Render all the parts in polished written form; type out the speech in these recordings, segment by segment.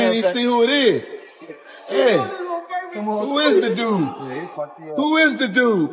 ain't even see who it is. Hey, who is the dude? Who is the dude?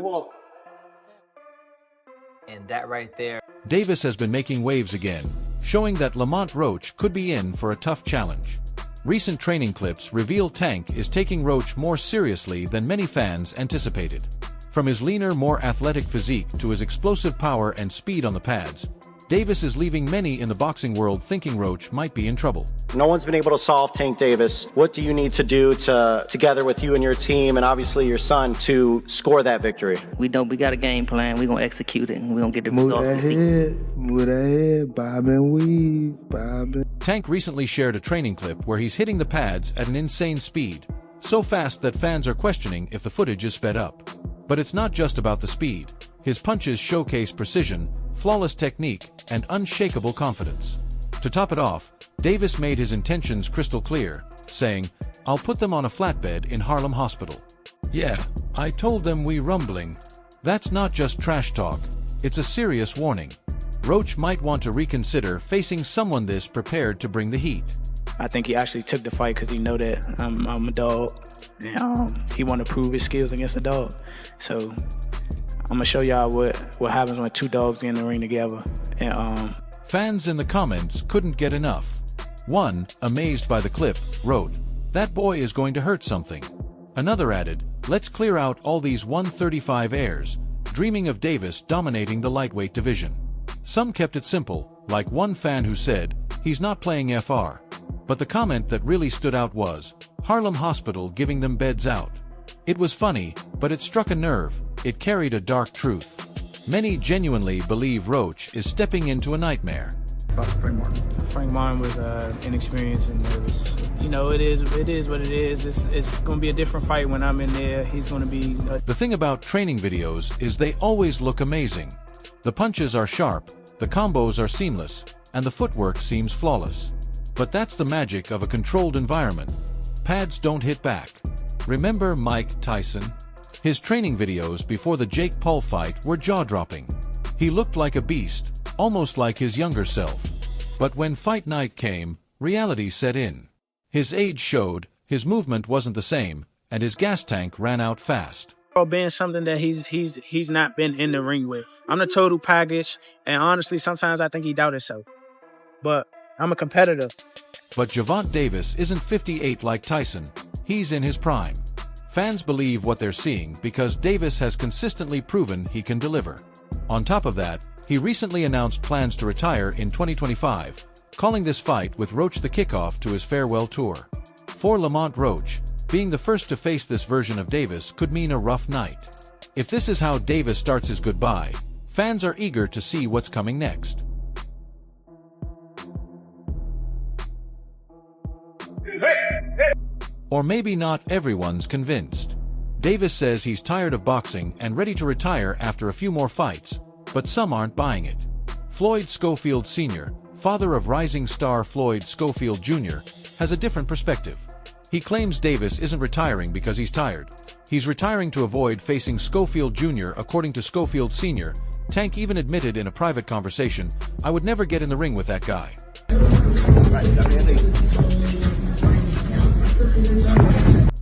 And that right there. Davis has been making waves again, showing that Lamont Roach could be in for a tough challenge. Recent training clips reveal Tank is taking Roach more seriously than many fans anticipated. From his leaner, more athletic physique to his explosive power and speed on the pads, Davis is leaving many in the boxing world thinking Roach might be in trouble. No one's been able to solve Tank Davis. What do you need to do together with you and your team and obviously your son to score that victory? We got a game plan. We're going to execute it, and we're going to get the Move results. that head, bob and weave, bob and... Tank recently shared a training clip where he's hitting the pads at an insane speed, so fast that fans are questioning if the footage is sped up. But it's not just about the speed. His punches showcase precision, flawless technique, and unshakable confidence. To top it off, Davis made his intentions crystal clear, saying, "I'll put them on a flatbed in Harlem Hospital. Yeah, I told them we rumbling." That's not just trash talk, it's a serious warning. Roach might want to reconsider facing someone this prepared to bring the heat. I think he actually took the fight because he know that I'm a dog, and he want to prove his skills against a dog. So I'm gonna show y'all what happens when two dogs get in the ring together. And Fans in the comments couldn't get enough. One, amazed by the clip, wrote, "That boy is going to hurt something." Another added, "Let's clear out all these 135 airs," dreaming of Davis dominating the lightweight division. Some kept it simple, like one fan who said, "He's not playing FR." But the comment that really stood out was, "Harlem Hospital giving them beds out." It was funny, but it struck a nerve. It carried a dark truth. Many genuinely believe Roach is stepping into a nightmare. Frank Martin was inexperienced and nervous. You know, it is what it is. It's going to be a different fight when I'm in there. He's going to be... The thing about training videos is they always look amazing. The punches are sharp, the combos are seamless, and the footwork seems flawless. But that's the magic of a controlled environment. Pads don't hit back. Remember Mike Tyson? His training videos before the Jake Paul fight were jaw-dropping. He looked like a beast, almost like his younger self. But when fight night came, reality set in. His age showed, his movement wasn't the same, and his gas tank ran out fast. Being something that he's not been in the ring with. I'm the total package, and honestly, sometimes I think he doubts himself. But I'm a competitor. But Gervonta Davis isn't 58 like Tyson, he's in his prime. Fans believe what they're seeing because Davis has consistently proven he can deliver. On top of that, he recently announced plans to retire in 2025, calling this fight with Roach the kickoff to his farewell tour. For Lamont Roach, being the first to face this version of Davis could mean a rough night. If this is how Davis starts his goodbye, fans are eager to see what's coming next. Or maybe not everyone's convinced. Davis says he's tired of boxing and ready to retire after a few more fights, but some aren't buying it. Floyd Schofield Sr., father of rising star Floyd Schofield Jr., has a different perspective. He claims Davis isn't retiring because he's tired. He's retiring to avoid facing Schofield Jr. According to Schofield Sr., Tank even admitted in a private conversation, "I would never get in the ring with that guy."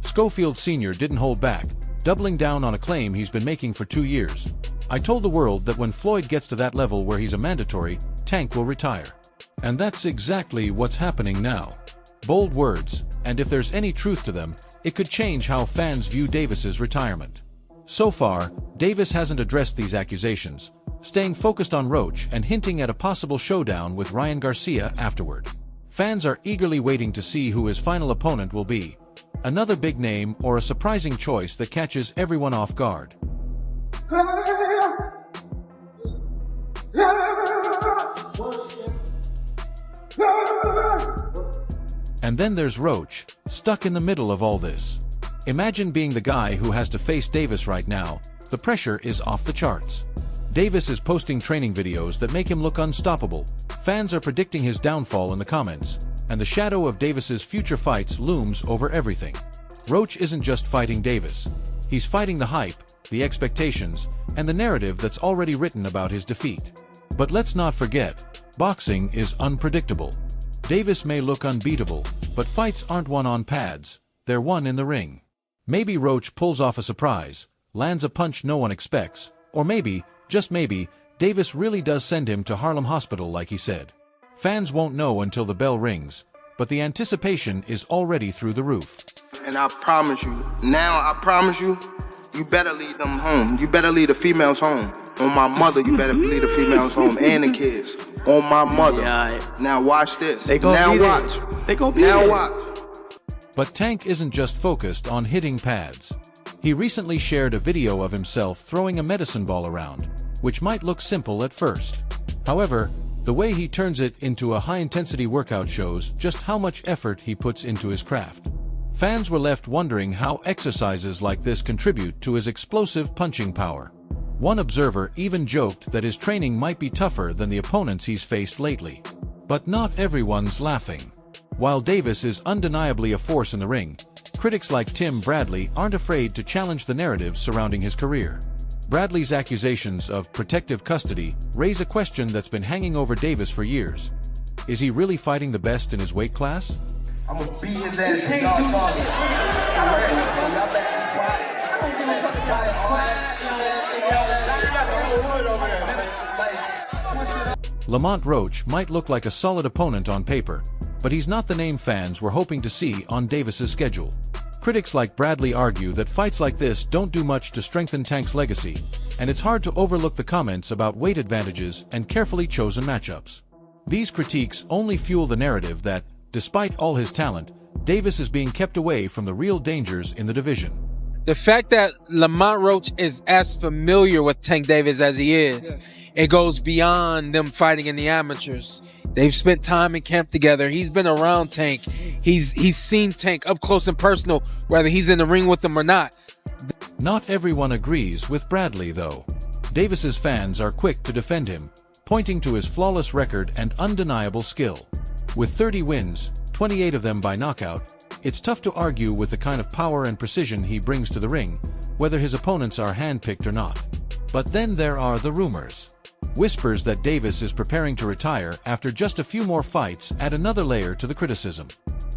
Schofield Sr. didn't hold back, doubling down on a claim he's been making for 2 years. "I told the world that when Floyd gets to that level where he's a mandatory, Tank will retire." And that's exactly what's happening now. Bold words, and if there's any truth to them, it could change how fans view Davis's retirement. So far, Davis hasn't addressed these accusations, staying focused on Roach and hinting at a possible showdown with Ryan Garcia afterward. Fans are eagerly waiting to see who his final opponent will be. Another big name or a surprising choice that catches everyone off guard. And then there's Roach, stuck in the middle of all this. Imagine being the guy who has to face Davis right now. The pressure is off the charts. Davis is posting training videos that make him look unstoppable. Fans are predicting his downfall in the comments, and the shadow of Davis's future fights looms over everything. Roach isn't just fighting Davis. He's fighting the hype, the expectations, and the narrative that's already written about his defeat. But let's not forget, boxing is unpredictable. Davis may look unbeatable, but fights aren't won on pads, they're won in the ring. Maybe Roach pulls off a surprise, lands a punch no one expects, or maybe, just maybe, Davis really does send him to Harlem Hospital like he said. Fans won't know until the bell rings, but the anticipation is already through the roof. And I promise you, you better leave them home. You better leave the females home. On my mother, you better leave the females home and the kids. On my mother. Yeah, now watch this. Now watch. They gonna be now there. Watch. But Tank isn't just focused on hitting pads. He recently shared a video of himself throwing a medicine ball around, which might look simple at first. However, the way he turns it into a high-intensity workout shows just how much effort he puts into his craft. Fans were left wondering how exercises like this contribute to his explosive punching power. One observer even joked that his training might be tougher than the opponents he's faced lately. But not everyone's laughing. While Davis is undeniably a force in the ring, critics like Tim Bradley aren't afraid to challenge the narrative surrounding his career. Bradley's accusations of protective custody raise a question that's been hanging over Davis for years. Is he really fighting the best in his weight class? I'm gonna beat his ass for y'all talking. Y'all better be quiet. Lamont Roach might look like a solid opponent on paper, but he's not the name fans were hoping to see on Davis's schedule. Critics like Bradley argue that fights like this don't do much to strengthen Tank's legacy, and it's hard to overlook the comments about weight advantages and carefully chosen matchups. These critiques only fuel the narrative that, despite all his talent, Davis is being kept away from the real dangers in the division. The fact that Lamont Roach is as familiar with Tank Davis as he is, it goes beyond them fighting in the amateurs. They've spent time in camp together. He's been around Tank. He's seen Tank up close and personal, whether he's in the ring with them or not. Not everyone agrees with Bradley, though. Davis's fans are quick to defend him, pointing to his flawless record and undeniable skill. With 30 wins, 28 of them by knockout, it's tough to argue with the kind of power and precision he brings to the ring, whether his opponents are handpicked or not. But then there are the rumors. Whispers that Davis is preparing to retire after just a few more fights add another layer to the criticism.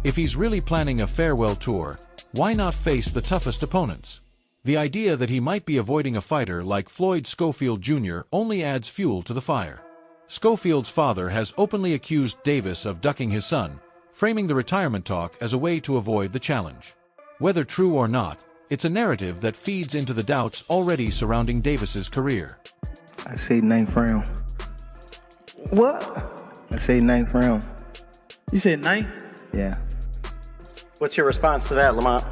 If he's really planning a farewell tour, why not face the toughest opponents? The idea that he might be avoiding a fighter like Floyd Schofield Jr. only adds fuel to the fire. Schofield's father has openly accused Davis of ducking his son, framing the retirement talk as a way to avoid the challenge. Whether true or not, it's a narrative that feeds into the doubts already surrounding Davis's career. I say 9th round. What? I say 9th round. You said 9th? Yeah. What's your response to that, Lamont?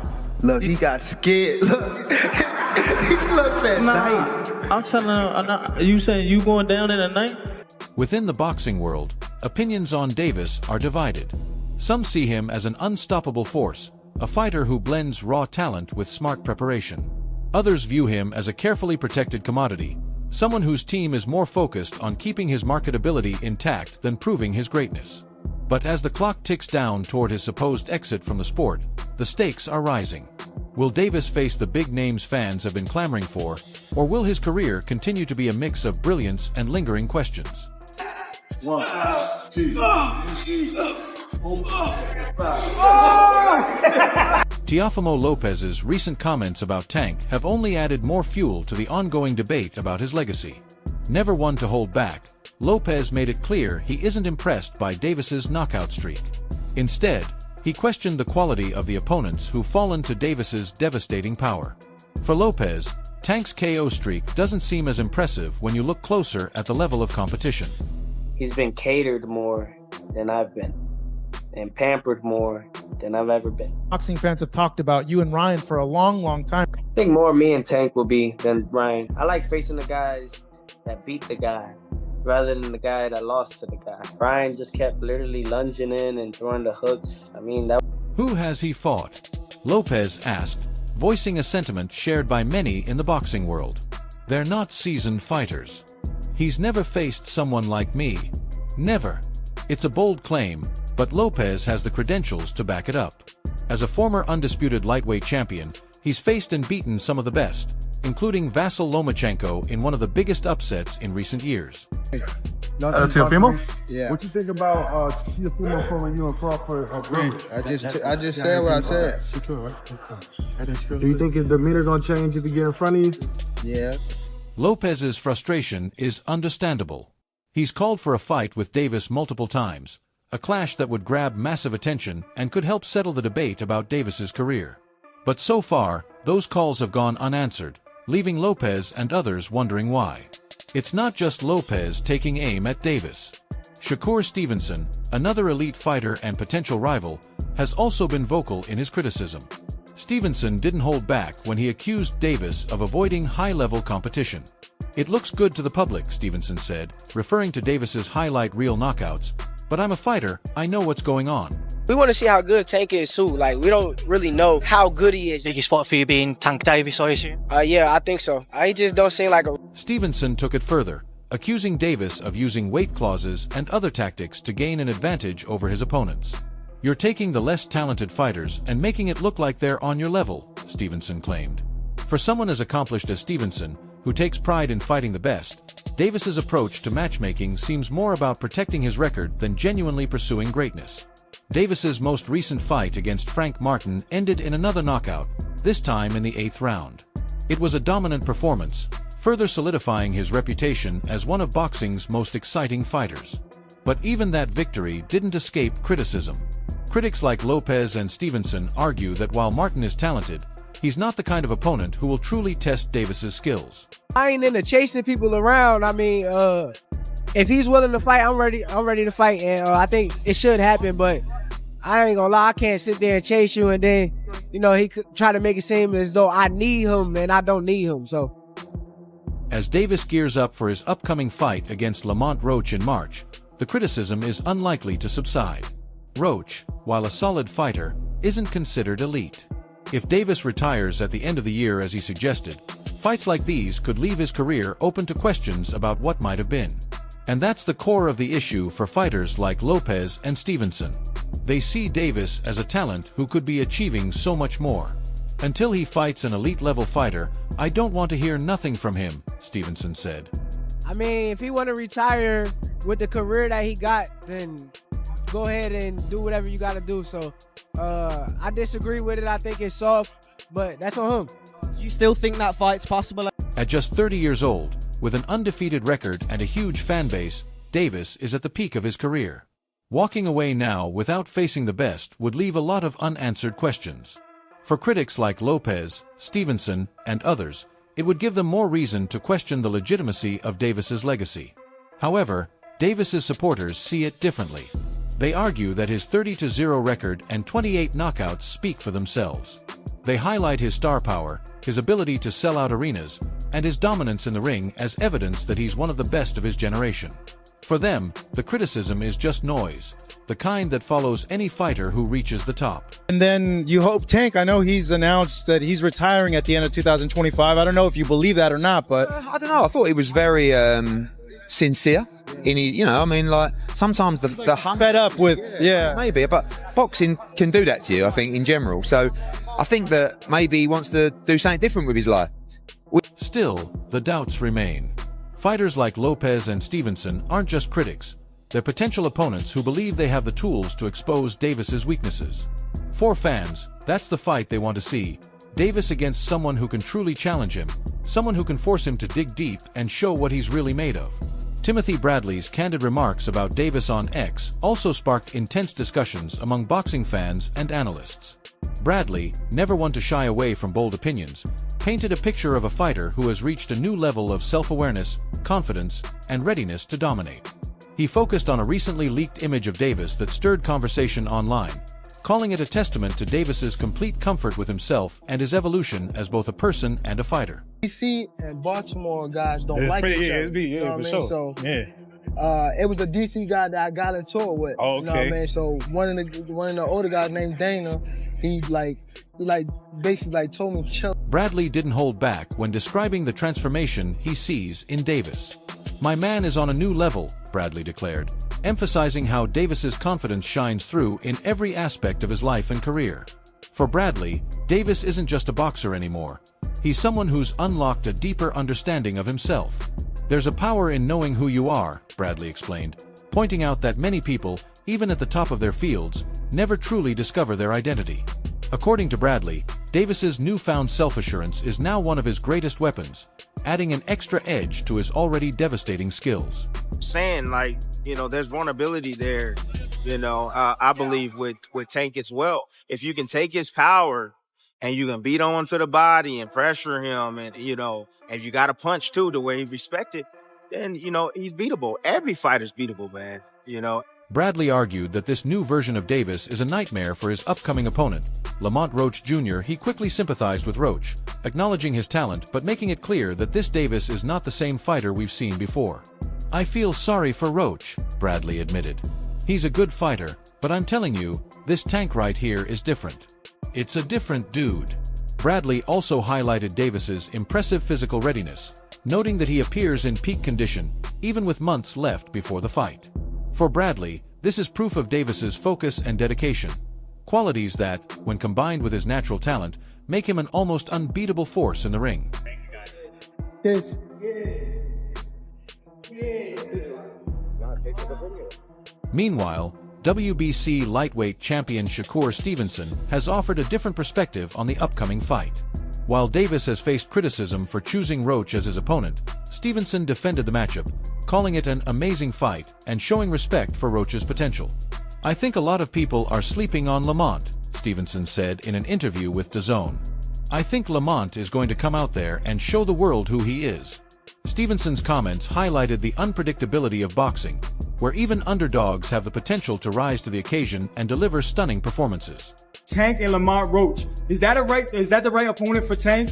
Look, he got scared. Look. He looked at 9th. I'm telling you, you saying you going down in a 9th? Within the boxing world, opinions on Davis are divided. Some see him as an unstoppable force, a fighter who blends raw talent with smart preparation. Others view him as a carefully protected commodity, someone whose team is more focused on keeping his marketability intact than proving his greatness. But as the clock ticks down toward his supposed exit from the sport, the stakes are rising. Will Davis face the big names fans have been clamoring for, or will his career continue to be a mix of brilliance and lingering questions? 1, 2, 3, Teofimo Lopez's recent comments about Tank have only added more fuel to the ongoing debate about his legacy. Never one to hold back, Lopez made it clear he isn't impressed by Davis's knockout streak. Instead, he questioned the quality of the opponents who've fallen to Davis's devastating power. For Lopez, Tank's KO streak doesn't seem as impressive when you look closer at the level of competition. He's been catered more than I've been, and pampered more than I've ever been. Boxing fans have talked about you and Ryan for a long time. I think more me and Tank will be than Ryan. I like facing the guys that beat the guy rather than the guy that lost to the guy. Ryan just kept literally lunging in and throwing the hooks. I mean, that. Who has he fought? Lopez asked, voicing a sentiment shared by many in the boxing world. They're not seasoned fighters. He's never faced someone like me. Never. It's a bold claim, but Lopez has the credentials to back it up. As a former undisputed lightweight champion, he's faced and beaten some of the best, including Vasyl Lomachenko in one of the biggest upsets in recent years. To a female? Yeah. What you think about she's a female from you and Crawford? I just said what I said. Do you think his demeanor gonna change if he get in front of you? Yeah. Lopez's frustration is understandable. He's called for a fight with Davis multiple times, a clash that would grab massive attention and could help settle the debate about Davis's career. But so far, those calls have gone unanswered, leaving Lopez and others wondering why. It's not just Lopez taking aim at Davis. Shakur Stevenson, another elite fighter and potential rival, has also been vocal in his criticism. Stevenson didn't hold back when he accused Davis of avoiding high-level competition. "It looks good to the public," Stevenson said, referring to Davis's highlight reel knockouts, "but I'm a fighter, I know what's going on." We want to see how good Tank is too. Like, we don't really know how good he is. Biggest fight for you being Tank Davis, I assume? Yeah, I think so. He just don't seem like a... Stevenson took it further, accusing Davis of using weight clauses and other tactics to gain an advantage over his opponents. "You're taking the less talented fighters and making it look like they're on your level," Stevenson claimed. For someone as accomplished as Stevenson, who takes pride in fighting the best, Davis's approach to matchmaking seems more about protecting his record than genuinely pursuing greatness. Davis's most recent fight against Frank Martin ended in another knockout, this time in the 8th round. It was a dominant performance, further solidifying his reputation as one of boxing's most exciting fighters. But even that victory didn't escape criticism. Critics like Lopez and Stevenson argue that while Martin is talented, he's not the kind of opponent who will truly test Davis's skills. I ain't into chasing people around. I mean, if he's willing to fight, I'm ready to fight, and I think it should happen, but I ain't gonna lie, I can't sit there and chase you and then, he could try to make it seem as though I need him and I don't need him, so. As Davis gears up for his upcoming fight against Lamont Roach in March, the criticism is unlikely to subside. Roach, while a solid fighter, isn't considered elite. If Davis retires at the end of the year as he suggested, fights like these could leave his career open to questions about what might have been. And that's the core of the issue for fighters like Lopez and Stevenson. They see Davis as a talent who could be achieving so much more. "Until he fights an elite-level fighter, I don't want to hear nothing from him," Stevenson said. I mean, if he want to retire with the career that he got, then go ahead and do whatever you got to do. So I disagree with it. I think it's soft, but that's on him. Do you still think that fight's possible? At just 30 years old, with an undefeated record and a huge fan base, Davis is at the peak of his career. Walking away now without facing the best would leave a lot of unanswered questions. For critics like Lopez, Stevenson, and others, it would give them more reason to question the legitimacy of Davis's legacy. However, Davis's supporters see it differently. They argue that his 30-0 record and 28 knockouts speak for themselves. They highlight his star power, his ability to sell out arenas, and his dominance in the ring as evidence that he's one of the best of his generation. For them, the criticism is just noise, the kind that follows any fighter who reaches the top. And then you hope Tank, I know he's announced that he's retiring at the end of 2025. I don't know if you believe that or not, but... I don't know. I thought he was very sincere. Sometimes the hunt... Fed up with, yeah. Maybe, but boxing can do that to you, I think, in general. So I think that maybe he wants to do something different with his life. Still, the doubts remain. Fighters like Lopez and Stevenson aren't just critics, they're potential opponents who believe they have the tools to expose Davis's weaknesses. For fans, that's the fight they want to see, Davis against someone who can truly challenge him, someone who can force him to dig deep and show what he's really made of. Timothy Bradley's candid remarks about Davis on X also sparked intense discussions among boxing fans and analysts. Bradley, never one to shy away from bold opinions, painted a picture of a fighter who has reached a new level of self-awareness, confidence, and readiness to dominate. He focused on a recently leaked image of Davis that stirred conversation online, calling it a testament to Davis's complete comfort with himself and his evolution as both a person and a fighter. DC and Baltimore guys don't like each other. You know what I mean? So it was a DC guy that I got into it with. Oh, okay. You know what I mean? So one of the older guys named Dana, he basically told me chill. Bradley didn't hold back when describing the transformation he sees in Davis. "My man is on a new level," Bradley declared, emphasizing how Davis's confidence shines through in every aspect of his life and career. For Bradley, Davis isn't just a boxer anymore. He's someone who's unlocked a deeper understanding of himself. There's a power in knowing who you are, Bradley explained, pointing out that many people, even at the top of their fields, never truly discover their identity. According to Bradley, Davis's newfound self-assurance is now one of his greatest weapons, adding an extra edge to his already devastating skills. Saying, like, you know, there's vulnerability there, you know, I believe with Tank as well. If you can take his power and you can beat on to the body and pressure him, and, you know, and you got a punch too, the way he's respected, then, you know, he's beatable. Every fighter's beatable, man, you know. Bradley argued that this new version of Davis is a nightmare for his upcoming opponent, Lamont Roach Jr. He quickly sympathized with Roach, acknowledging his talent but making it clear that this Davis is not the same fighter we've seen before. "I feel sorry for Roach," Bradley admitted. "He's a good fighter, but I'm telling you, this Tank right here is different. It's a different dude." Bradley also highlighted Davis's impressive physical readiness, noting that he appears in peak condition, even with months left before the fight. For Bradley, this is proof of Davis's focus and dedication, qualities that, when combined with his natural talent, make him an almost unbeatable force in the ring. Yes. Meanwhile, WBC lightweight champion Shakur Stevenson has offered a different perspective on the upcoming fight. While Davis has faced criticism for choosing Roach as his opponent, Stevenson defended the matchup, calling it an amazing fight and showing respect for Roach's potential. "I think a lot of people are sleeping on Lamont," Stevenson said in an interview with DAZN. "I think Lamont is going to come out there and show the world who he is." Stevenson's comments highlighted the unpredictability of boxing, where even underdogs have the potential to rise to the occasion and deliver stunning performances. Tank and Lamont Roach, is that the right opponent for Tank?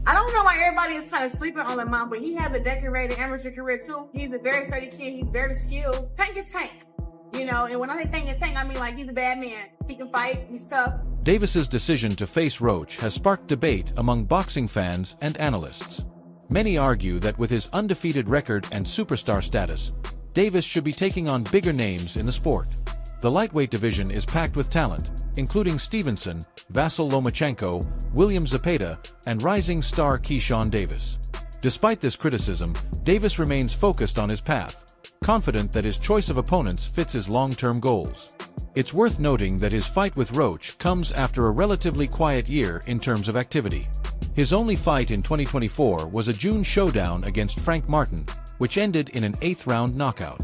I don't know why everybody is kind of sleeping on Lamont, but he has a decorated amateur career too. He's a very steady kid. He's very skilled. Tank is Tank, you know. And when I say Tank is Tank, I mean like he's a bad man. He can fight. He's tough. Davis's decision to face Roach has sparked debate among boxing fans and analysts. Many argue that with his undefeated record and superstar status, Davis should be taking on bigger names in the sport. The lightweight division is packed with talent, including Stevenson, Vasyl Lomachenko, William Zepeda, and rising star Keyshawn Davis. Despite this criticism, Davis remains focused on his path, confident that his choice of opponents fits his long-term goals. It's worth noting that his fight with Roach comes after a relatively quiet year in terms of activity. His only fight in 2024 was a June showdown against Frank Martin, which ended in an 8th-round knockout.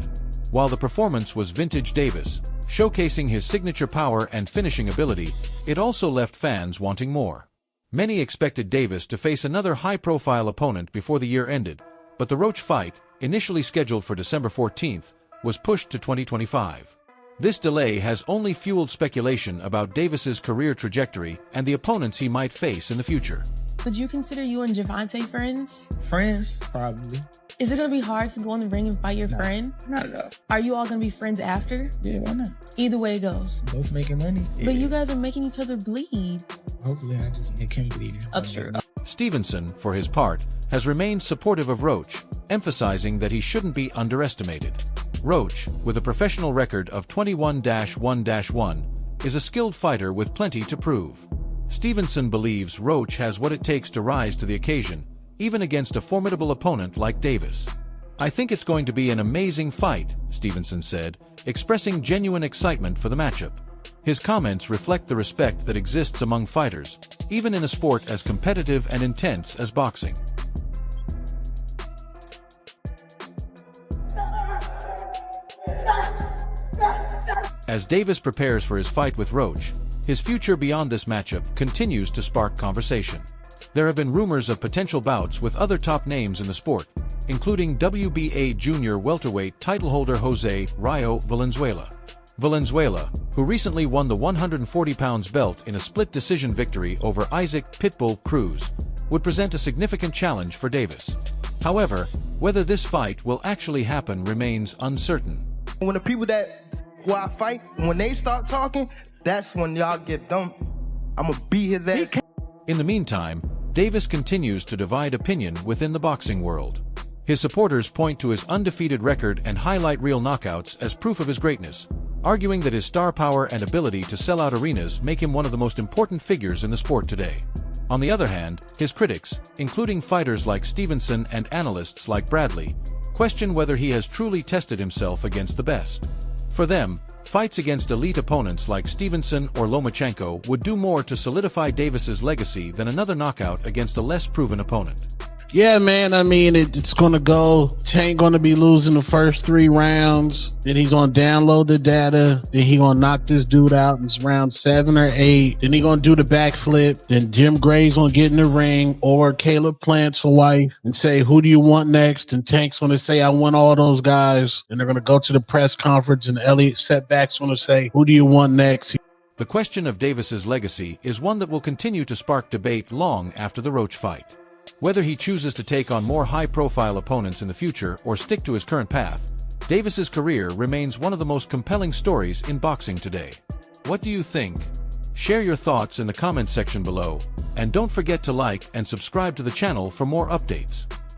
While the performance was vintage Davis, showcasing his signature power and finishing ability, it also left fans wanting more. Many expected Davis to face another high-profile opponent before the year ended, but the Roach fight, initially scheduled for December 14th, was pushed to 2025. This delay has only fueled speculation about Davis's career trajectory and the opponents he might face in the future. Would you consider you and Gervonta friends? Friends? Probably. Is it going to be hard to go in the ring and fight your friend? Not at all. Are you all going to be friends after? Yeah, why not? Either way it goes. Both making money. But you guys are making each other bleed. Hopefully I just make him bleed. True. Stevenson, for his part, has remained supportive of Roach, emphasizing that he shouldn't be underestimated. Roach, with a professional record of 21-1-1, is a skilled fighter with plenty to prove. Stevenson believes Roach has what it takes to rise to the occasion, even against a formidable opponent like Davis. "I think it's going to be an amazing fight," Stevenson said, expressing genuine excitement for the matchup. His comments reflect the respect that exists among fighters, even in a sport as competitive and intense as boxing. As Davis prepares for his fight with Roach, his future beyond this matchup continues to spark conversation. There have been rumors of potential bouts with other top names in the sport, including WBA junior welterweight titleholder Jose "Rayo" Valenzuela. Valenzuela, who recently won the 140 pounds belt in a split decision victory over Isaac "Pitbull" Cruz, would present a significant challenge for Davis. However, whether this fight will actually happen remains uncertain. When the people who I fight, when they start talking, that's when y'all get dumped. I'm gonna beat his ass. In the meantime, Davis continues to divide opinion within the boxing world. His supporters point to his undefeated record and highlight real knockouts as proof of his greatness, arguing that his star power and ability to sell out arenas make him one of the most important figures in the sport today. On the other hand, his critics, including fighters like Stevenson and analysts like Bradley, question whether he has truly tested himself against the best. For them, fights against elite opponents like Stevenson or Lomachenko would do more to solidify Davis's legacy than another knockout against a less proven opponent. Yeah, man, I mean, it's going to go. Tank going to be losing the first 3 rounds. Then he's going to download the data. Then he going to knock this dude out in round 7 or 8. Then he going to do the backflip. Then Jim Gray's going to get in the ring, or Caleb Plant's wife, and say, who do you want next? And Tank's going to say, I want all those guys. And they're going to go to the press conference, and Elliot Setback's going to say, who do you want next? The question of Davis's legacy is one that will continue to spark debate long after the Roach fight. Whether he chooses to take on more high-profile opponents in the future or stick to his current path, Davis's career remains one of the most compelling stories in boxing today. What do you think? Share your thoughts in the comment section below, and don't forget to like and subscribe to the channel for more updates.